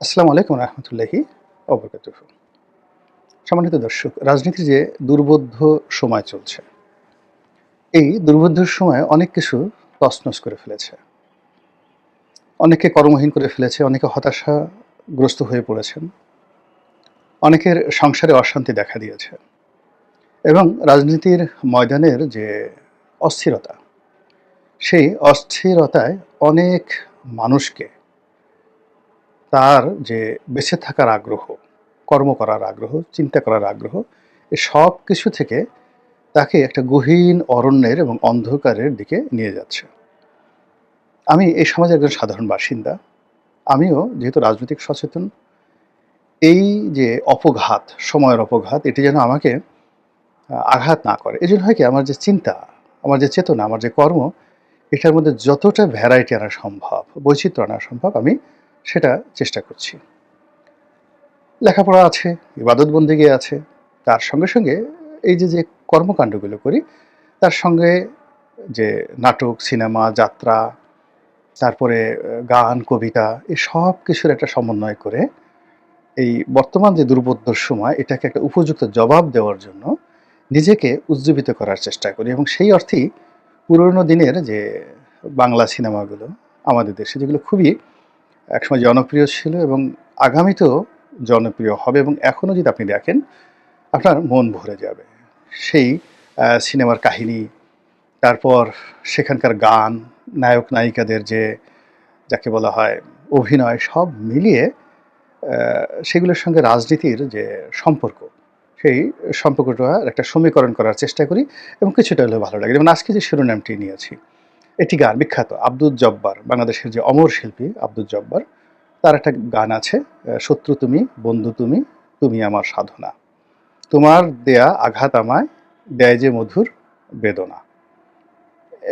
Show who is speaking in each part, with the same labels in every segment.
Speaker 1: আসসালামু আলাইকুম রহমতুল্লাহি অবরকাতুহু। সম্মানিত দর্শক, রাজনীতির যে দুর্বোধ্য সময় চলছে, এই দুর্বোধ্য সময়ে অনেক কিছু তছনছ করে ফেলেছে। অনেককে কর্মহীন করে ফেলেছে, অনেকে হতাশাগ্রস্ত হয়ে পড়েছেন, অনেকের সংসারে অশান্তি দেখা দিয়েছে এবং রাজনীতির ময়দানের যে অস্থিরতা, সেই অস্থিরতায় অনেক মানুষকে তার যে বেঁচে থাকার আগ্রহ, কর্ম করার আগ্রহ, চিন্তা করার আগ্রহ, এ সব কিছু থেকে তাকে একটা গহীন অরণ্যের এবং অন্ধকারের দিকে নিয়ে যাচ্ছে। আমি এই সমাজের একজন সাধারণ বাসিন্দা। আমিও যেহেতু রাজনৈতিক সচেতন, এই যে অপঘাত, সময়ের অপঘাত, এটি যেন আমাকে আঘাত না করে। এজন্য হয় কি, আমার যে চিন্তা, আমার যে চেতনা, আমার যে কর্ম, এটার মধ্যে যতটা ভ্যারাইটি আনা সম্ভব, বৈচিত্র্য আনা সম্ভব, আমি সেটা চেষ্টা করছি। লেখাপড়া আছে, ইবাদত বন্দেগী আছে। তার সঙ্গে, সঙ্গে এই যে কর্মকাণ্ডগুলো করি, তার সঙ্গে যে নাটক, সিনেমা, যাত্রা, তারপরে গান, কবিতা, এই সব কিছুর একটা সমন্বয় করে এই বর্তমান যে দুর্বোধ্য সময়, এটাকে একটা উপযুক্ত জবাব দেওয়ার জন্য নিজেকে উজ্জীবিত করার চেষ্টা করি এবং সেই অর্থেই পুরনো দিনের যে বাংলা সিনেমাগুলো আমাদের দেশে, যেগুলো খুবই একসময় জনপ্রিয় ছিল এবং আগামীতেও জনপ্রিয় হবে এবং এখনও যদি আপনি দেখেন, আপনার মন ভরে যাবে। সেই সিনেমার কাহিনী, তারপর সেখানকার গান, নায়ক নায়িকাদের যে যাকে বলা হয় অভিনয়, সব মিলিয়ে সেগুলোর সঙ্গে রাজনীতির যে সম্পর্ক, সেই সম্পর্কটার একটা সমীকরণ করার চেষ্টা করি এবং কিছুটা হলেও ভালো লাগে। যেমন আজকে যে শিরোনামটি নিয়েছি, এটি গান বিখ্যাত আব্দুল জব্বার, বাংলাদেশের যে অমর শিল্পী আব্দুল জব্বার, তার একটা গান আছে, শত্রু তুমি, বন্ধু তুমি, তুমি আমার সাধনা। তোমার দেয়া আঘাত আমায় দেয় যে মধুর বেদনা।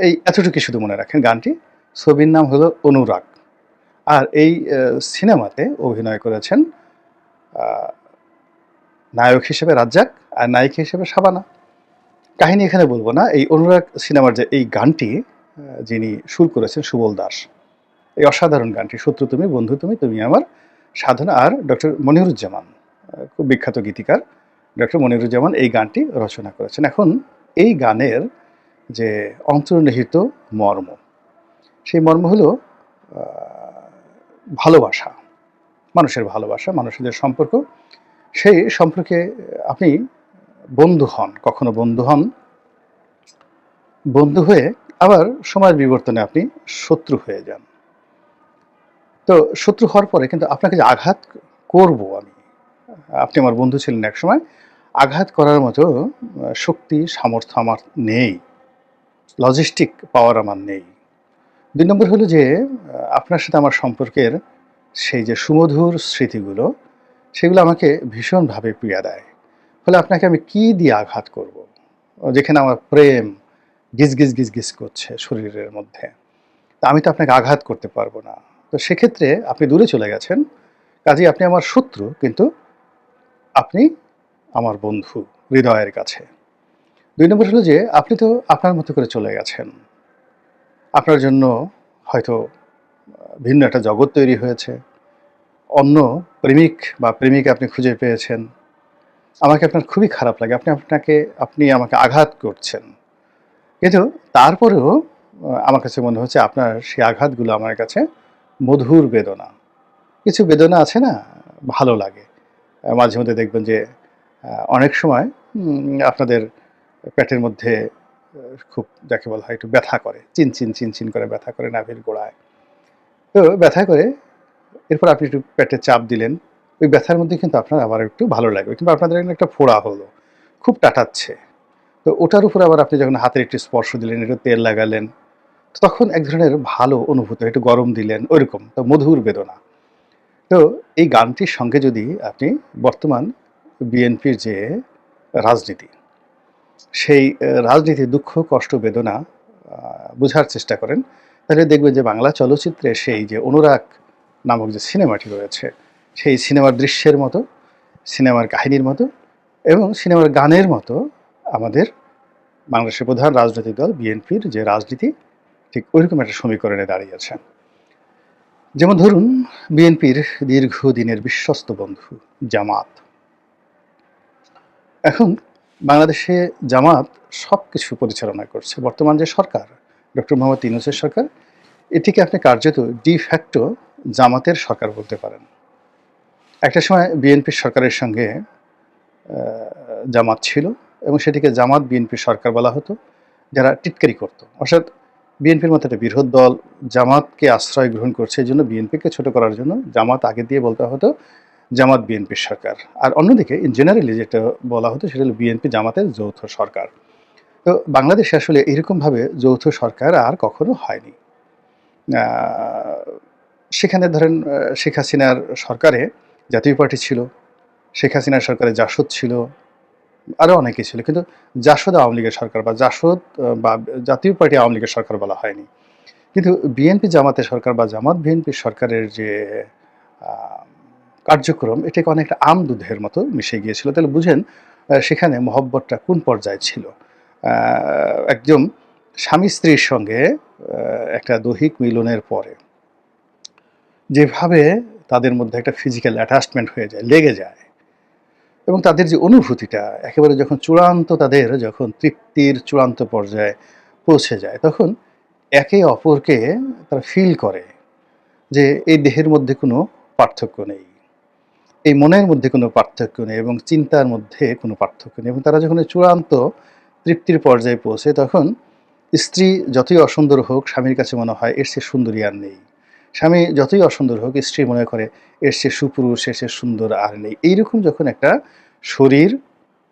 Speaker 1: এই এতটুকু শুধু মনে রাখেন গানটি। ছবির নাম হলো অনুরাগ। আর এই সিনেমাতে অভিনয় করেছেন আ নায়ক হিসেবে রাজ্জাক আর নায়িকা হিসেবে শাবানা। কাহিনী এখানে বলব না। এই অনুরাগ সিনেমার যে এই গানটি যিনি সুর করেছেন সুবল দাস। এই অসাধারণ গানটি, শত্রু তুমি, বন্ধু তুমি, তুমি আমার সাধনা, আর ডক্টর মনিরুজ্জামান, খুব বিখ্যাত গীতিকার ডক্টর মনিরুজ্জামান এই গানটি রচনা করেছেন। এখন এই গানের যে অন্তর্নিহিত মর্ম, সেই মর্ম হলো আ ভালোবাসা, মানুষের ভালোবাসা, মানুষের সম্পর্ক। সেই সম্পর্কে আপনি বন্ধু হন, কখনো বন্ধু হন, বন্ধু হয়ে আবার সময়ের বিবর্তনে আপনি শত্রু হয়ে যান। তো শত্রু হওয়ার পরে কিন্তু আপনাকে যে আঘাত করব আমি, আপনি আমার বন্ধু ছিলেন একসময়, আঘাত করার মতো শক্তি, সামর্থ্য আমার নেই। লজিস্টিক পাওয়ার আমার নেই। ২ নম্বর হলো যে আপনার সাথে আমার সম্পর্কের সেই যে সুমধুর স্মৃতিগুলো, সেগুলো আমাকে ভীষণভাবে পীড়া দেয়। ফলে আপনাকে আমি কি দিয়ে আঘাত করব? যেখানে আমার প্রেম গিজ, গিজ, গিজ করছে শরীরের মধ্যে। তা আমি তো আপনাকে আঘাত করতে পারব না। তো সেক্ষেত্রে আপনি দূরে চলে গেছেন। কাজেই আপনি আমার শত্রু, কিন্তু আপনি আমার বন্ধু হৃদয়ের কাছে। ২ নম্বর হলো যে আপনি তো আপনার মতো করে চলে গেছেন। আপনার জন্য হয়তো ভিন্ন একটা জগৎ তৈরি হয়েছে। অন্য প্রেমিক বা প্রেমিকা আপনি খুঁজে পেয়েছেন। আমাকে আপনার খুবই খারাপ লাগে। আপনি আমাকে আঘাত করছেন। কিন্তু তারপরেও আমার কাছে মনে হচ্ছে আপনার সেই আঘাতগুলো আমার কাছে মধুর বেদনা। কিছু বেদনা আছে না? ভালো লাগে। মাঝে মধ্যে দেখবেন যে অনেক সময় আপনাদের পেটের মধ্যে খুব যাকে বলা হয় একটু ব্যথা করে। চিনচিন, চিনচিন করে ব্যথা করে নাভির গোড়ায়। তো ব্যথা করে এরপর আপনি একটু পেটে চাপ দিলেন। ওই ব্যথার মধ্যে কিন্তু আপনার আবার একটু ভালো লাগবে। কিংবা আপনাদের এখানে একটা ফোড়া হলো, খুব টাটাচ্ছে। তো ওটার উপরে আবার আপনি যখন হাতের একটু স্পর্শ দিলেন, একটু তেল লাগালেন, তখন এক ধরনের ভালো অনুভূতি, একটু গরম দিলেন, ওইরকম। তো মধুর বেদনা। তো এই গানটির সঙ্গে যদি আপনি বর্তমান বিএনপির যে রাজনীতি, সেই রাজনীতির দুঃখ, কষ্ট, বেদনা বুঝার চেষ্টা করেন, তাহলে দেখবেন যে বাংলা চলচ্চিত্রে সেই যে 'অনুরাগ' নামক যে সিনেমাটি রয়েছে, সেই সিনেমার দৃশ্যের মতো, সিনেমার কাহিনীর মতো এবং সিনেমার গানের মতো আমাদের বাংলাদেশের প্রধান রাজনৈতিক দল বিএনপির যে রাজনীতি, ঠিক ঐরকম একটা সমীকরণে দাঁড়িয়েছে। যেমন ধরুন, বিএনপির দীর্ঘদিনের বিশ্বস্ত বন্ধু জামাত। এখন বাংলাদেশে জামাত সবকিছু পরিচালনা করছে। বর্তমান যে সরকার, ডক্টর মোহাম্মদ ইউনূসের সরকার, এটিকে আপনি কার্যত ডি ফ্যাক্টো জামাতের সরকার বলতে পারেন। একটা সময় বিএনপির সরকারের সঙ্গে জামাত ছিল এবং সেটিকে জামাত বিএনপির সরকার বলা হতো, যারা টিটকারি করত। অর্থাৎ বিএনপির মতো একটা বৃহৎ দল জামাতকে আশ্রয় গ্রহণ করছে, এই জন্য বিএনপিকে ছোট করার জন্য জামাত আগে দিয়ে বলতে হতো জামাত বিএনপির সরকার। আর অন্যদিকে ইন জেনারেলি যেটা বলা হতো সেটা হলো বিএনপি জামাতের যৌথ সরকার। তো বাংলাদেশে আসলে এরকমভাবে যৌথ সরকার আর কখনো হয়নি। সেখানে ধরেন শেখ হাসিনার সরকারে জাতীয় পার্টি ছিল, শেখ হাসিনার সরকারে জাসদ ছিল, আরও অনেকে ছিল, কিন্তু জাসদ আওয়ামী লীগের সরকার বা জাসদ বা জাতীয় পার্টি আওয়ামী লীগের সরকার বলা হয়নি। কিন্তু বিএনপি জামাতের সরকার বা জামাত বিএনপির সরকারের যে কার্যক্রম, এটাকে অনেকটা আম দুধের মতো মিশে গিয়েছিল। তাহলে বুঝেন সেখানে মহব্বতটা কোন পর্যায়ে ছিল। একদম স্বামী স্ত্রীর সঙ্গে একটা দৈহিক মিলনের পরে যেভাবে তাদের মধ্যে একটা ফিজিক্যাল অ্যাটাচমেন্ট হয়ে যায়, লেগে যায়, এবং তাদের যে অনুভূতিটা একেবারে যখন চূড়ান্ত, তাদের যখন তৃপ্তির চূড়ান্ত পর্যায়ে পৌঁছে যায়, তখন একে অপরকে তারা ফিল করে যে এই দেহের মধ্যে কোনো পার্থক্য নেই, এই মনের মধ্যে কোনো পার্থক্য নেই এবং চিন্তার মধ্যে কোনো পার্থক্য নেই। এবং তারা যখন চূড়ান্ত তৃপ্তির পর্যায়ে পৌঁছে, তখন স্ত্রী যতই অসুন্দর হোক, স্বামীর কাছে মনে হয় এর চেয়ে সুন্দরী আর নেই। স্বামী যতই অসুন্দর হোক, স্ত্রী মনে করে এর চেয়ে সুপুরুষ, এর চেয়ে সুন্দর আর নেই। এইরকম যখন একটা শরীর,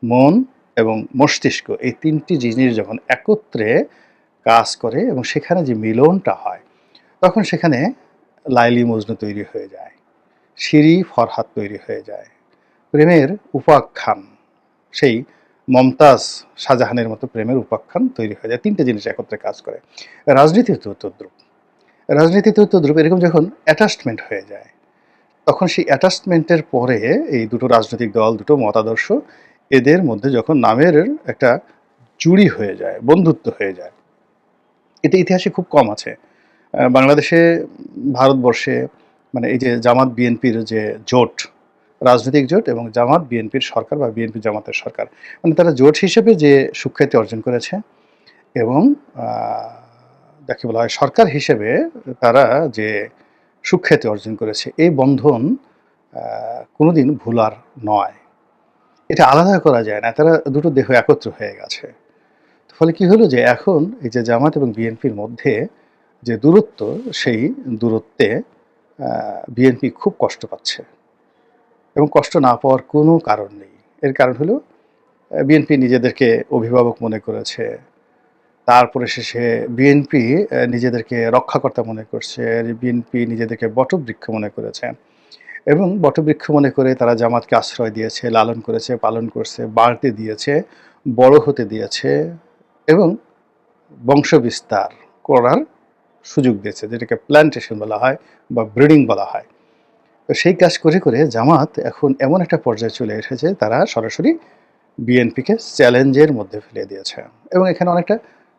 Speaker 1: মন এবং মস্তিষ্ক, এই তিনটি জিনিস যখন একত্রে কাজ করে এবং সেখানে যে মিলনটা হয়, তখন সেখানে লাইলি মজনু তৈরি হয়ে যায়, শিরি ফরহাদ তৈরি হয়ে যায়, প্রেমের উপাখ্যান, সেই মমতাজ শাহজাহানের মতো প্রেমের উপাখ্যান তৈরি হয়ে যায়। তিনটে জিনিস একত্রে কাজ করে। রাজনীতিতেও তদ্রূপ। রাজনীতিতেও তদ্রূপ। এরকম যখন অ্যাটাচমেন্ট হয়ে যায়, তখন সেই অ্যাটাচমেন্টের পরে এই দুটো রাজনৈতিক দল, দুটো মতাদর্শ, এদের মধ্যে যখন নামের একটা জুড়ি হয়ে যায়, বন্ধুত্ব হয়ে যায়, এটা ইতিহাসে খুব কম আছে। বাংলাদেশে, ভারতবর্ষে, মানে এই যে জামাত বিএনপির যে জোট, রাজনৈতিক জোট এবং জামাত বিএনপির সরকার বা বিএনপি জামাতের সরকার, মানে তারা জোট হিসেবে যে সুখ্যাতি অর্জন করেছে এবং যাকে বলা হয় সরকার হিসেবে তারা যে সুখ্যাতি অর্জন করেছে, এই বন্ধন কোনোদিন ভুলার নয়। এটা আলাদা করা যায় না, তারা দুটো দেহ একত্র হয়ে গেছে। ফলে কি হলো যে এখন এই যে জামাত এবং বিএনপির মধ্যে যে দূরত্ব, সেই দূরত্বে বিএনপি খুব কষ্ট পাচ্ছে এবং কষ্ট না পাওয়ার কোনো কারণ নেই। এর কারণ হলো বিএনপি নিজেদেরকে অভিভাবক মনে করেছে, তারপরে শেষে বিএনপি নিজেদেরকে রক্ষাকর্তা মনে করছে, বিএনপি নিজেদেরকে বটবৃক্ষ মনে করেছে এবং বটবৃক্ষ মনে করে তারা জামাতকে আশ্রয় দিয়েছে, লালন করেছে, পালন করছে, বাড়তে দিয়েছে, বড় হতে দিয়েছে এবং বংশবিস্তার করার সুযোগ দিয়েছে, যেটাকে প্ল্যান্টেশন বলা হয় বা ব্রিডিং বলা হয়। তো সেই কাজ করে করে জামাত এখন এমন একটা পর্যায়ে চলে এসেছে, তারা সরাসরি বিএনপিকে চ্যালেঞ্জের মধ্যে ফেলে দিয়েছে এবং এখানে অনেকটা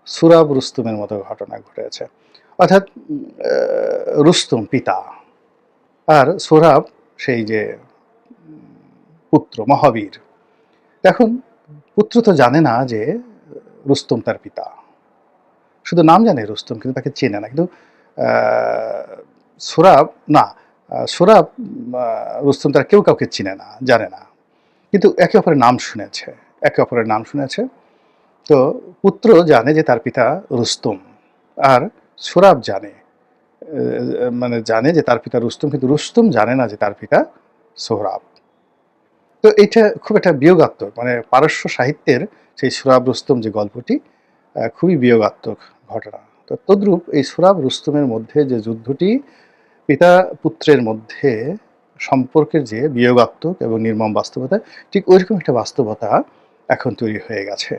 Speaker 1: সুরাব রুস্তুমের মতো ঘটনা ঘটেছে। অর্থাৎ রুস্তুম পিতা আর সোহরাব সেই যে পুত্র মহাবীর। এখন পুত্র তো জানে না যে রুস্তম তার পিতা, শুধু নাম জানে রুস্তম, কিন্তু তাকে চেনে না। কিন্তু সোহরাব না, সোহরাব রুস্তম তার কেউ কাউকে চিনে না, জানে না, কিন্তু একে অপরের নাম শুনেছে, একে অপরের নাম শুনেছে। তো পুত্র জানে যে তার পিতা রুস্তম, আর সোহরাব জানে, মানে জানে যে তার পিতা রুস্তম, কিন্তু রুস্তম জানে না যে তার পিতা সোহরাব। তো এটা খুব একটা বিয়োগাত্মক, মানে পারস্য সাহিত্যের সেই সোহরাব রুস্তম যে গল্পটি, খুবই বিয়োগাত্মক ঘটনা। তো তদ্রূপ এই সোহরাব রুস্তমের মধ্যে যে যুদ্ধটি, পিতা পুত্রের মধ্যে সম্পর্কের যে বিয়োগাত্মক এবং নির্মম বাস্তবতা, ঠিক ওইরকম একটা বাস্তবতা এখন তৈরি হয়ে গেছে।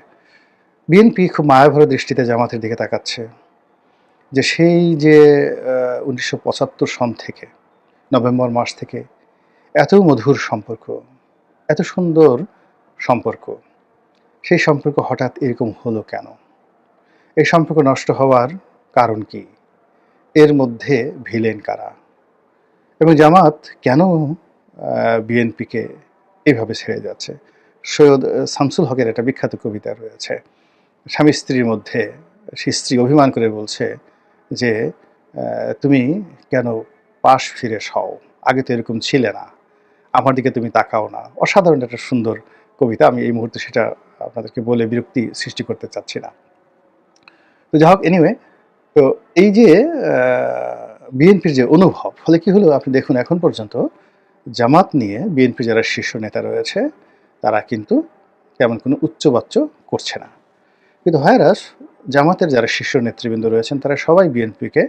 Speaker 1: বিএনপি খুব মায়াভরা দৃষ্টিতে জামাতের দিকে তাকাচ্ছে যে সেই যে 1975 সন থেকে, নভেম্বর মাস থেকে এত মধুর সম্পর্ক, এত সুন্দর সম্পর্ক, সেই সম্পর্ক হঠাৎ এরকম হলো কেন? এই সম্পর্ক নষ্ট হওয়ার কারণ কি? এর মধ্যে ভিলেন কারা? এবং জামাত কেন বিএনপিকে এইভাবে ছেড়ে যাচ্ছে? সৈয়দ শামসুল হকের একটা বিখ্যাত কবিতা রয়েছে। স্বামী স্ত্রীর মধ্যে স্ত্রী অভিমান করে বলছে যে, তুমি কেন পাশ ফিরে সও? আগে তো এরকম ছিলে না। আমার দিকে তুমি তাকাও না। অসাধারণ একটা সুন্দর কবিতা। আমি এই মুহূর্তে সেটা আপনাদেরকে বলে বিরক্তি সৃষ্টি করতে চাচ্ছি না। তো যাই হোক, এনিওয়ে, তো এই যে বিএনপির যে অনুভব, ফলে কি হলো আপনি দেখুন, এখন পর্যন্ত জামাত নিয়ে বিএনপির যারা শীর্ষ নেতা রয়েছে তারা কিন্তু তেমন কোনো উচ্চবাচ্য করছে না। কিন্তু ভাইরাস জামাতের যারা শীর্ষ নেতৃবৃন্দ রয়েছেন তারা সবাই বিএনপিকে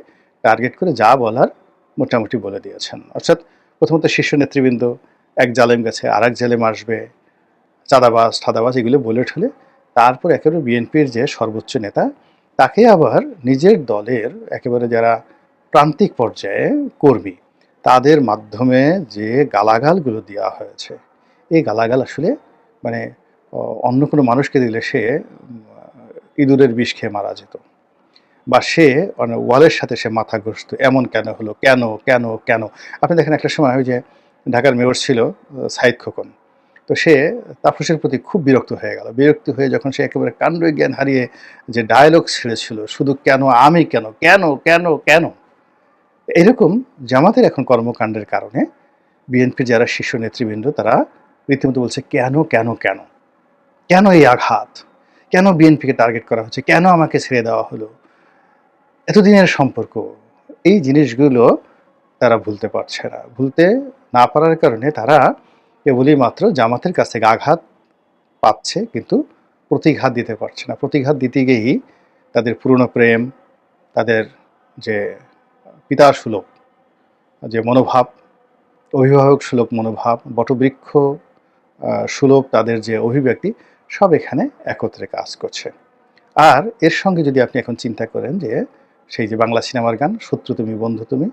Speaker 1: টার্গেট করে যা বলার মোটামুটি বলে দিয়েছেন। অর্থাৎ প্রথমত শীর্ষ নেতৃবৃন্দ এক জালেম গেছে আর এক জালেম আসবে, চাঁদাবাজ ঠাদাবাজ এগুলো বলে ঠেলে তারপর একেবারে বিএনপির যে সর্বোচ্চ নেতা তাকে আবার নিজের দলের একেবারে যারা প্রান্তিক পর্যায়ে কর্মী তাদের মাধ্যমে যে গালাগালগুলো দেওয়া হয়েছে, এই গালাগাল আসলে মানে অন্য কোনো মানুষকে দিলে সে ইঁদুরের বিষ খেয়ে মারা যেত, বা সে ওয়ালের সাথে সে মাথা ঘষত। এমন কেন হলো, কেন কেন কেন? আপনি দেখেন একটা সময় ওই যে ঢাকার মেয়র ছিল সাইদ খোকন, তো সে তাপসের প্রতি খুব বিরক্ত হয়ে গেল। বিরক্তি হয়ে যখন সে একেবারে কাণ্ডজ্ঞান জ্ঞান হারিয়ে যে ডায়লগ ছেড়েছিল, শুধু কেন আমি কেন কেন কেন কেন, এরকম জামাতের এখন কর্মকাণ্ডের কারণে বিএনপির যারা শীর্ষ নেতৃবৃন্দ তারা রীতিমতো বলছে কেন কেন কেন কেন এই আঘাত, কেন বিএনপিকে টার্গেট করা হচ্ছে, কেন আমাকে ছেড়ে দেওয়া হলো, এতদিনের সম্পর্ক, এই জিনিসগুলো তারা ভুলতে পারছে না। ভুলতে না পারার কারণে তারা কেবলই মাত্র জামাতের কাছ থেকে আঘাত পাচ্ছে, কিন্তু প্রতিঘাত দিতে পারছে না। প্রতিঘাত দিতে গিয়েই তাদের পুরনো প্রেম, তাদের যে পিতাসুলভ যে মনোভাব, অভিভাবক সুলভ মনোভাব, বটবৃক্ষ সুলভ তাদের যে অভিব্যক্তি, সব এখানে একত্রে কাজ করছে। আর এর সঙ্গে যদি আপনি এখন চিন্তা করেন যে সেই যে বাংলা সিনেমার গান, শত্রু তুমি বন্ধু তুমি,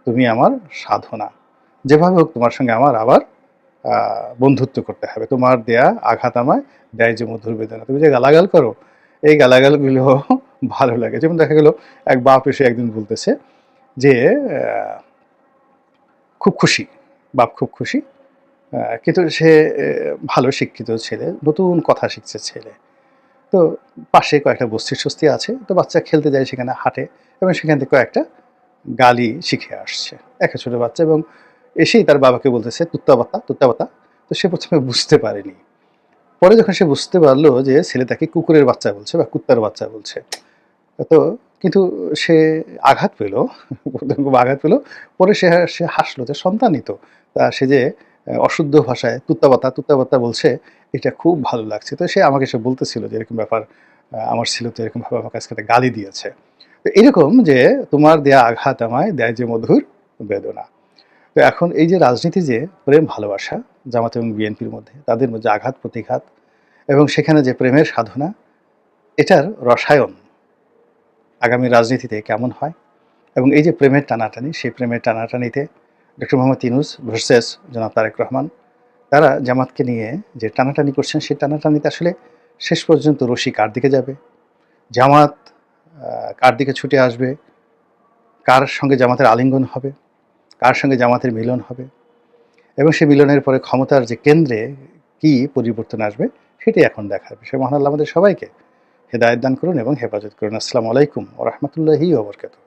Speaker 1: তুমি আমার সাধনা, যেভাবে হোক তোমার সঙ্গে আমার আবার বন্ধুত্ব করতে হবে, তোমার দেয়া আঘাত আমায় দেয় যে মধুর বেদনা, তুমি যে গালাগাল করো এই গালাগালগুলো ভালো লাগে। যেমন দেখা গেল এক বাপ এসে একদিন বলতেছে যে খুব খুশি, বাপ খুব খুশি, কিন্তু সে ভালো শিক্ষিত ছেলে, নতুন কথা শিখছে ছেলে। তো পাশে কয়েকটা বস্তি সস্তি আছে, তো বাচ্চা খেলতে যায় সেখানে হাঁটে এবং সেখান থেকে কয়েকটা গালি শিখে আসছে একটা ছোটো বাচ্চা, এবং এসেই তার বাবাকে বলতেছে তুত্তাবাত্তা তুত্তাবাত্তা। তো সে প্রথমে বুঝতে পারেনি, পরে যখন সে বুঝতে পারলো যে ছেলে তাকে কুকুরের বাচ্চা বলছে বা কুত্তার বাচ্চা বলছে, তো কিন্তু সে আঘাত পেল, খুব আঘাত পেল। পরে সে সে হাসলো যে সন্তানই তো, তা সে যে অশুদ্ধ ভাষায় তুত্তাবাত্তা তুত্তাবাত্তা বলছে, এটা খুব ভালো লাগছে। তো সে আমাকে সে বলতেছিল যে এরকম ব্যাপার, আমার ছিল তো এরকমভাবে আমার কাছে একটা গালি দিয়েছে। তো এরকম যে তোমার দেয়া আঘাত আমায় দেয় যে মধুর বেদনা। তো এখন এই যে রাজনীতি, যে প্রেম ভালোবাসা জামাত এবং বিএনপির মধ্যে, তাদের মধ্যে আঘাত প্রতিঘাত এবং সেখানে যে প্রেমের সাধনা, এটার রসায়ন আগামী রাজনীতিতে কেমন হয়, এবং এই যে প্রেমের টানাটানি, সেই প্রেমের টানাটানিতে ডক্টর মোহাম্মদ ইউনূস ভার্সেস জনাব তারেক রহমান, তারা জামাতকে নিয়ে যে টানাটানি করছেন, সেই টানাটানিতে আসলে শেষ পর্যন্ত রশি কার দিকে যাবে, জামাত কার দিকে ছুটে আসবে, কার সঙ্গে জামাতের আলিঙ্গন হবে, কার সঙ্গে জামাতের মিলন হবে, এবং সেই মিলনের পরে ক্ষমতার যে কেন্দ্রে কি পরিবর্তন আসবে, সেটাই এখন দেখার বিষয়। মহান আল্লাহ আমাদের সবাইকে হেদায়েত দান করুন এবং হেফাজত করুন। আসসালামু আলাইকুম ওয়া রাহমাতুল্লাহি ওয়া বারাকাতুহু।